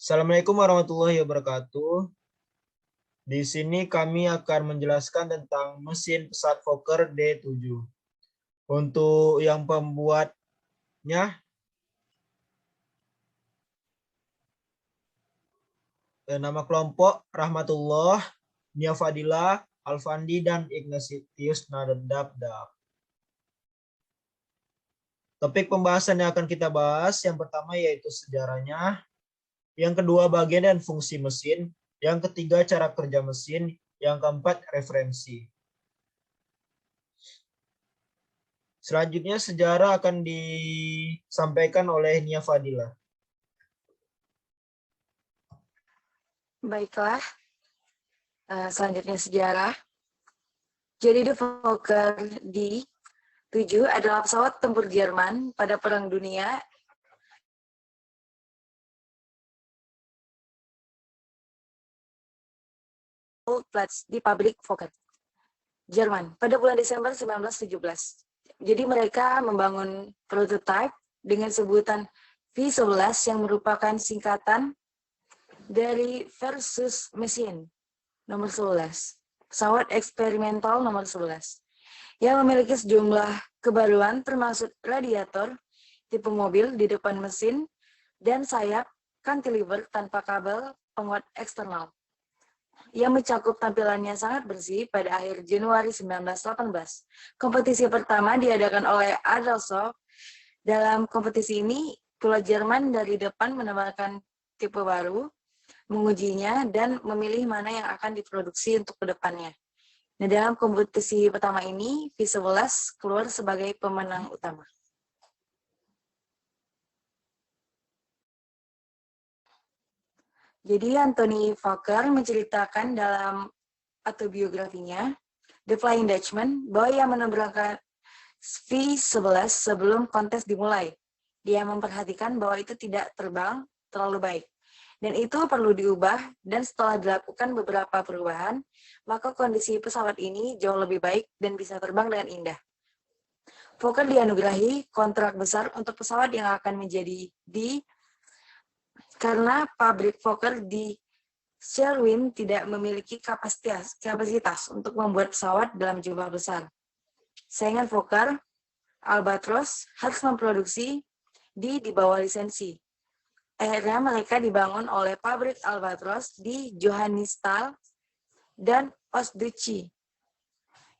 Assalamualaikum warahmatullahi wabarakatuh. Di sini kami akan menjelaskan tentang mesin pesawat Fokker D7. Untuk yang pembuatnya, nama kelompok Rahmatullah, Nia Fadilah, Alfandi, dan Ignatius Nadabdab. Topik pembahasan yang akan kita bahas, yang pertama yaitu sejarahnya, yang kedua bagian dan fungsi mesin, yang ketiga cara kerja mesin, yang keempat referensi. Selanjutnya sejarah akan disampaikan oleh Nia Fadilah. Baiklah, selanjutnya sejarah. Jadi The Fokker D7 adalah pesawat tempur Jerman pada Perang Dunia di pabrik Fokker, Jerman, pada bulan Desember 1917. Jadi mereka membangun prototipe dengan sebutan V11 yang merupakan singkatan dari Versus Machine nomor 11, pesawat eksperimental nomor 11, yang memiliki sejumlah kebaruan termasuk radiator, tipe mobil di depan mesin, dan sayap cantilever tanpa kabel penguat eksternal, yang mencakup tampilannya sangat bersih pada akhir Januari 1918. Kompetisi pertama diadakan oleh Adelshoff. Dalam kompetisi ini, pilot Jerman dari depan menemukan tipe baru, mengujinya, dan memilih mana yang akan diproduksi untuk kedepannya. Nah, dalam kompetisi pertama ini, V11 keluar sebagai pemenang utama. Jadi Anthony Fokker menceritakan dalam autobiografinya, The Flying Dutchman, bahwa ia menerbangkan V11 sebelum kontes dimulai. Dia memperhatikan bahwa itu tidak terbang terlalu baik, dan itu perlu diubah, dan setelah dilakukan beberapa perubahan, maka kondisi pesawat ini jauh lebih baik dan bisa terbang dengan indah. Fokker dianugerahi kontrak besar untuk pesawat yang akan menjadi karena pabrik Fokker di Sherwin tidak memiliki kapasitas untuk membuat pesawat dalam jumlah besar. Saingan Fokker, Albatros, harus memproduksi di bawah lisensi. Akhirnya mereka dibangun oleh pabrik Albatros di Johannisthal dan Osduci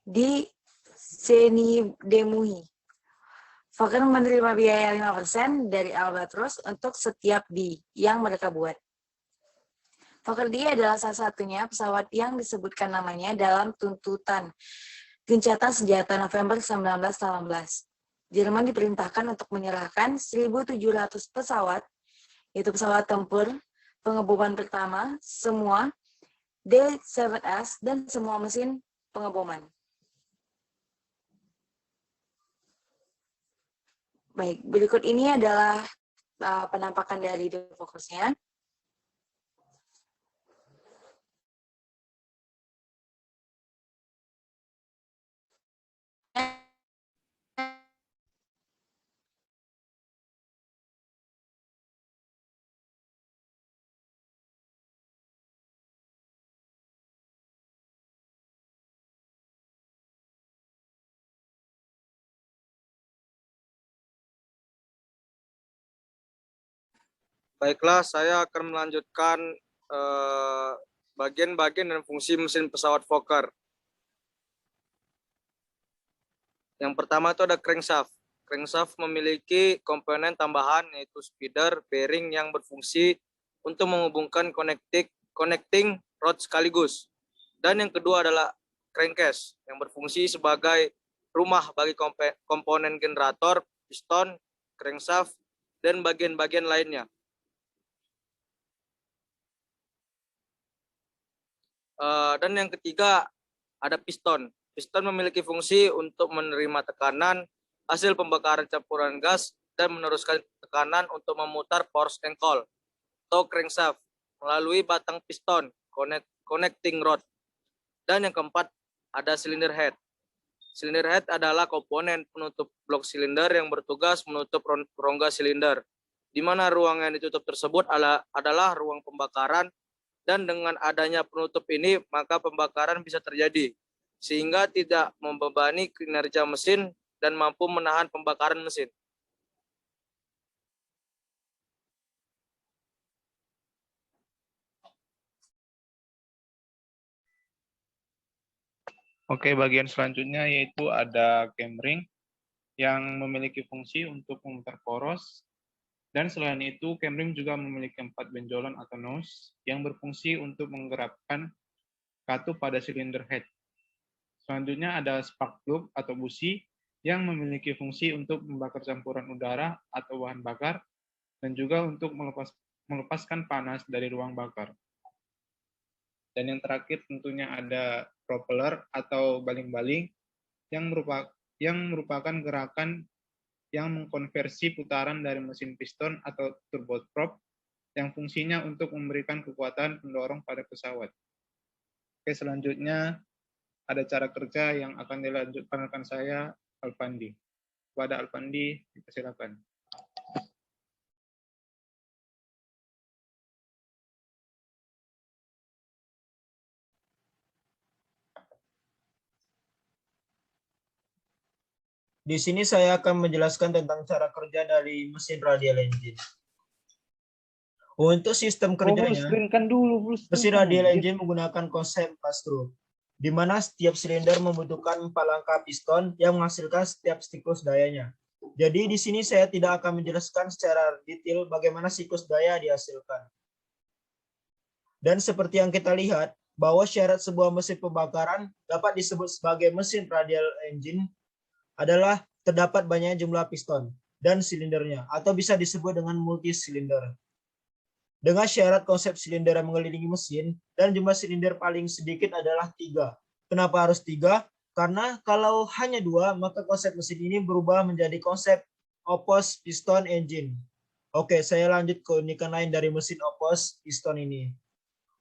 di Senidemuhi. Fokker menerima biaya 5% dari Albatros untuk setiap yang mereka buat. Fokker D adalah salah satunya pesawat yang disebutkan namanya dalam tuntutan gencatan senjata November 1918. Jerman diperintahkan untuk menyerahkan 1.700 pesawat, yaitu pesawat tempur pengeboman pertama, semua D7S, dan semua mesin pengeboman. Baik, berikut ini adalah penampakan dari The Fokkersnya. Baiklah, saya akan melanjutkan bagian-bagian dan fungsi mesin pesawat Fokker. Yang pertama itu ada crankshaft. Crankshaft memiliki komponen tambahan yaitu speeder, bearing yang berfungsi untuk menghubungkan connecting rod sekaligus. Dan yang kedua adalah crankcase yang berfungsi sebagai rumah bagi komponen generator, piston, crankshaft, dan bagian-bagian lainnya. Dan yang ketiga ada piston. Piston memiliki fungsi untuk menerima tekanan hasil pembakaran campuran gas dan meneruskan tekanan untuk memutar force ankle atau crankshaft melalui batang piston, connecting rod. Dan yang keempat ada cylinder head. Cylinder head adalah komponen penutup blok silinder yang bertugas menutup rongga silinder. di mana ruang yang ditutup tersebut adalah ruang pembakaran, dan dengan adanya penutup ini maka pembakaran bisa terjadi sehingga tidak membebani kinerja mesin dan mampu menahan pembakaran mesin. Oke, bagian selanjutnya yaitu ada camring yang memiliki fungsi untuk memutar poros. Dan selain itu, camring juga memiliki 4 benjolan atau nose yang berfungsi untuk menggerakkan katup pada silinder head. Selanjutnya ada spark plug atau busi yang memiliki fungsi untuk membakar campuran udara atau bahan bakar dan juga untuk melepaskan panas dari ruang bakar. Dan yang terakhir tentunya ada propeller atau baling-baling yang merupakan gerakan yang mengkonversi putaran dari mesin piston atau turboprop yang fungsinya untuk memberikan kekuatan pendorong pada pesawat. Oke, selanjutnya ada cara kerja yang akan dilanjutkan rekan saya, Alfandi. Kepada Alfandi, silakan. Di sini saya akan menjelaskan tentang cara kerja dari mesin radial engine. Untuk sistem kerjanya, mesin radial engine menggunakan konsep pass-through, di mana setiap silinder membutuhkan 4 langkah piston yang menghasilkan setiap siklus dayanya. Jadi di sini saya tidak akan menjelaskan secara detail bagaimana siklus daya dihasilkan. Dan seperti yang kita lihat, bahwa syarat sebuah mesin pembakaran dapat disebut sebagai mesin radial engine adalah terdapat banyak jumlah piston dan silindernya, atau bisa disebut dengan multi silinder. Dengan syarat konsep silinder yang mengelilingi mesin dan jumlah silinder paling sedikit adalah 3. Kenapa harus 3? Karena kalau hanya 2, maka konsep mesin ini berubah menjadi konsep opposed piston engine. Oke, saya lanjut ke keunikan lain dari mesin opposed piston ini.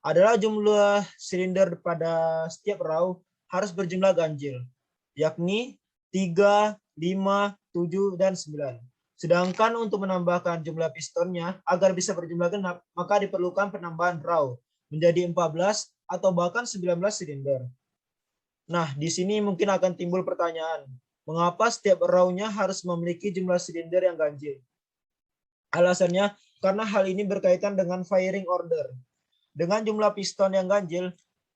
Adalah jumlah silinder pada setiap row harus berjumlah ganjil, yakni 3, 5, 7, dan 9. Sedangkan untuk menambahkan jumlah pistonnya agar bisa berjumlah genap, maka diperlukan penambahan row menjadi 14 atau bahkan 19 silinder. Nah, di sini mungkin akan timbul pertanyaan, mengapa setiap row-nya harus memiliki jumlah silinder yang ganjil? Alasannya, karena hal ini berkaitan dengan firing order. Dengan jumlah piston yang ganjil,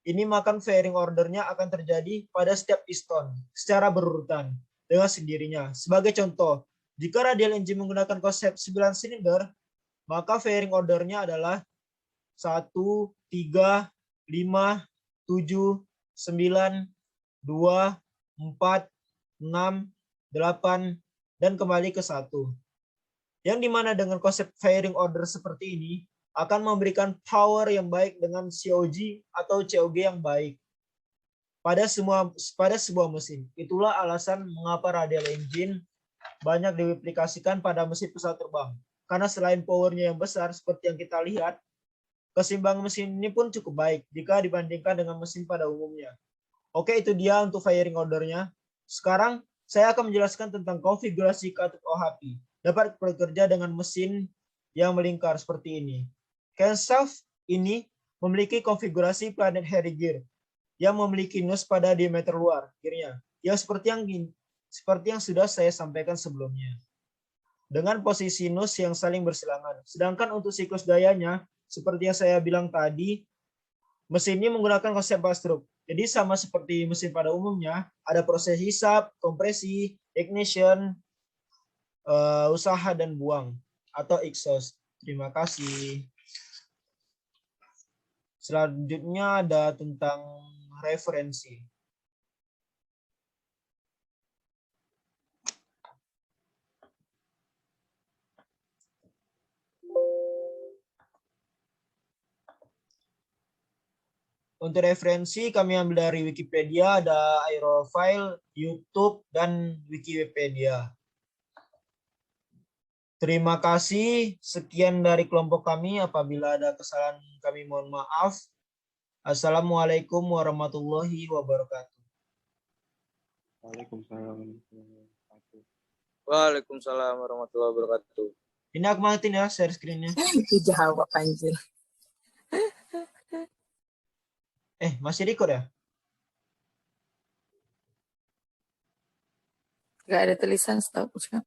ini maka firing ordernya akan terjadi pada setiap piston secara berurutan dengan sendirinya. Sebagai contoh, jika radial engine menggunakan konsep 9 silinder, maka firing ordernya adalah 1, 3, 5, 7, 9, 2, 4, 6, 8, dan kembali ke 1. Yang dimana dengan konsep firing order seperti ini, akan memberikan power yang baik dengan COG atau COG yang baik pada sebuah mesin. Itulah alasan mengapa radial engine banyak diaplikasikan pada mesin pesawat terbang. Karena selain powernya yang besar seperti yang kita lihat, keseimbangan mesin ini pun cukup baik jika dibandingkan dengan mesin pada umumnya. Oke, itu dia untuk firing ordernya. Sekarang saya akan menjelaskan tentang konfigurasi katup OHP. Dapat bekerja dengan mesin yang melingkar seperti ini. Crankshaft ini memiliki konfigurasi planet Harry gear yang memiliki nose pada diameter luar gearnya, yang seperti yang sudah saya sampaikan sebelumnya, dengan posisi nose yang saling berselangan. Sedangkan untuk siklus dayanya, seperti yang saya bilang tadi, mesin ini menggunakan konsep pass-through. Jadi sama seperti mesin pada umumnya, ada proses hisap, kompresi, ignition, usaha dan buang atau exhaust. Terima kasih. Selanjutnya ada tentang referensi. Untuk referensi kami ambil dari Wikipedia, ada Aerophile, YouTube, dan Wikipedia. Terima kasih. Sekian dari kelompok kami. Apabila ada kesalahan kami mohon maaf. Assalamualaikum warahmatullahi wabarakatuh. Waalaikumsalam. Waalaikumsalam warahmatullahi wabarakatuh. Ini aku matiin ya share screen-nya. Jawab anjir. Masih record ya? Gak ada tulisan, setahu aku.